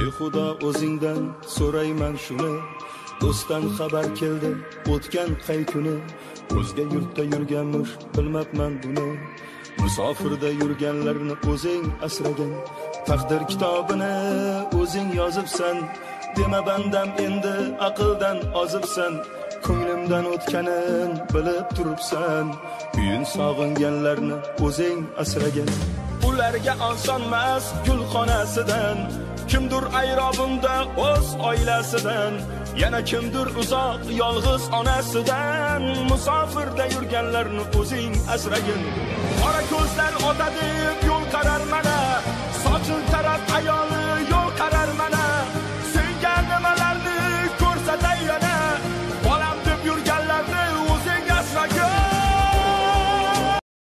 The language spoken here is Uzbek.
ey xudo o'zingdan so'rayman shuni, do'stdan xabar keldi o'tgan qay kuni, o'zga yurtda yurganmish bilmabman buni, musofirda yurganlarni o'zing asragan, taqdir kitobini o'zing yozibsan, dema bandam endi aqldan ozibsan, ko'nglimdan o'tganin bilib turibsan, uyin sog'inganlarni o'zing asragan, ularga osonmas gulxonasidan, kimdir ayrobunda o'z oilasidan, yana kimdir uzoq yolg'iz onasidan, musofirda yurganlarni o'zing asragin. Qora ko'zlar otadi yo'l qarar mana, sochil taraf ayol